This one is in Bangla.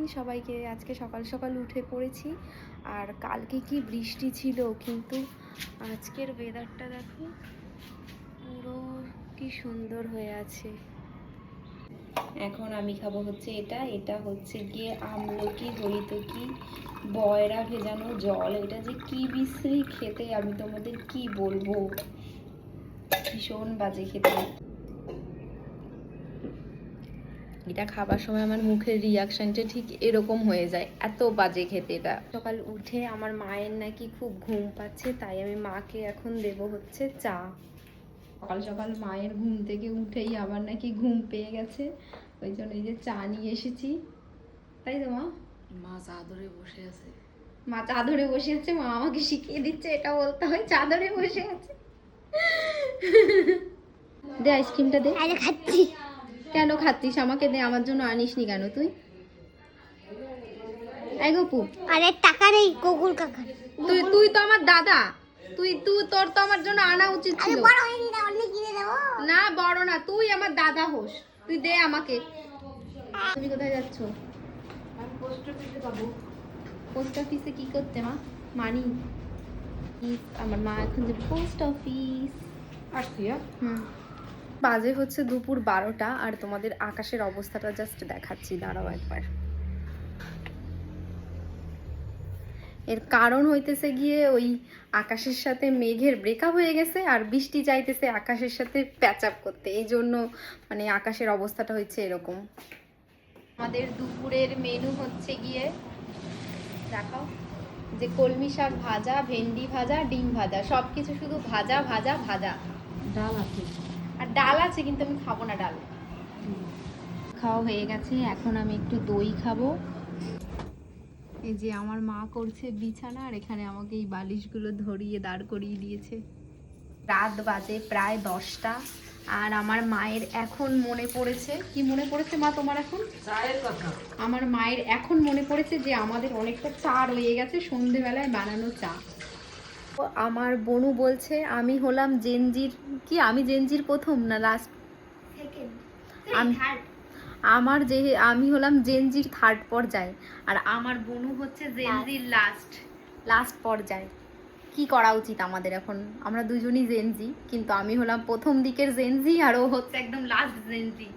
মর্নিং সবাইকে। আজকে সকাল সকাল উঠে পড়েছি, আর কালকে কি বৃষ্টি ছিল, কিন্তু আজকের ওয়েদারটা দেখো পুরো কি সুন্দর হয়ে আছে। এখন আমি খাবো হচ্ছে এটা হচ্ছে গিয়ে আমলকি হরিতকি বয়রা ভেজানো জল। এটা যে কি বিশ্রী খেতে, আমি তোমাদের কি বলবো, ভীষণ বাজে খেতে। এটা খাবার সময় আমার মুখের রিয়াকশনটা ঠিক এরকম হয়ে যায়, এত বাজে খেতে এটা। সকাল উঠে আমার মায়ের নাকি খুব ঘুম পাচ্ছে, তাই আমি মাকে এখন দেব হচ্ছে চা। সকাল সকাল মায়ের ঘুম থেকে উঠেই আবার নাকি ঘুম পেয়ে গেছে, ওই জন্য এই যে চা নিয়ে এসেছি। তাই তো মা? মা চা ধরে বসে আছে। মা চা ধরে বসে আছে, মা আমাকে শিখিয়ে দিচ্ছে এটা বলতে হয়, চা ধরে বসে আছে। দে আইসক্রিমটা দে। আরে খাচ্ছি। কেন খাচ্ছিস? আমাকে দে, আমার জন্য আনিসনি কেন তুই? এই গপু, আরে টাকা নেই গোকুল কাকা। তুই তো আমার দাদা, তোর তো আমার জন্য আনা উচিত আরে ছিল। বড় হয়নি না, অন্য কিনে দেবো। না বড় না, তুই আমার দাদা হোস, তুই দে আমাকে। তুমি কোথায় যাচ্ছ? আমি পোস্ট অফিসে যাবো। পোস্ট অফিসে কি করতে মা? মানি। আমার মা এখন যাবে পোস্ট অফিস। আসছি। বাজে হচ্ছে দুপুর 12টা, আর তোমাদের আকাশের অবস্থাটা জাস্ট দেখাচ্ছি, দাঁড়াও একবার। এর কারণ হইতেছে গিয়ে ওই আকাশের সাথে মেঘের ব্রেকআপ হয়ে গেছে, আর বৃষ্টি চাইতেছে আকাশের সাথে প্যাচ আপ করতে, এই জন্য মানে আকাশের অবস্থাটা হচ্ছে এরকম। আমাদের দুপুরের মেনু হচ্ছে গিয়ে দেখাও, যে কলমি শাক ভাজা, ভেন্ডি ভাজা, ডিম ভাজা, সব কিছু শুধু ভাজা ভাজা ভাজা। ডাল আছে। আর ডাল আছে, কিন্তু আমি খাবো না ডাল। খাওয়া হয়ে গেছে, এখন আমি একটু দই খাবো। এই যে আমার মা করছে বিছানা, আর এখানে আমাকে এই বালিশগুলো ধরিয়ে দাঁড় করিয়ে দিয়েছে। রাত বাজে প্রায় 10টা, আর আমার মায়ের এখন মনে পড়েছে, কি মনে পড়েছে মা তোমার এখন? চায়ের কথা। আমার মায়ের এখন মনে পড়েছে যে আমাদের অনেকটা চা রয়ে গেছে সন্ধেবেলায় বানানো চা। আমার বনু বলছে আমি হলাম জেনজির, কি আমি জেনজির প্রথম না লাস্ট? আমি হলাম জেনজির থার্ড পর্যায়ে, আর আমার বনু হচ্ছে জেনজির লাস্ট পর্যায়ে। কি করা উচিত আমাদের এখন? আমরা দুজনই জেনজি, কিন্তু আমি হলাম প্রথম দিকের জেনজি, আর ও হচ্ছে একদম লাস্ট জেনজি।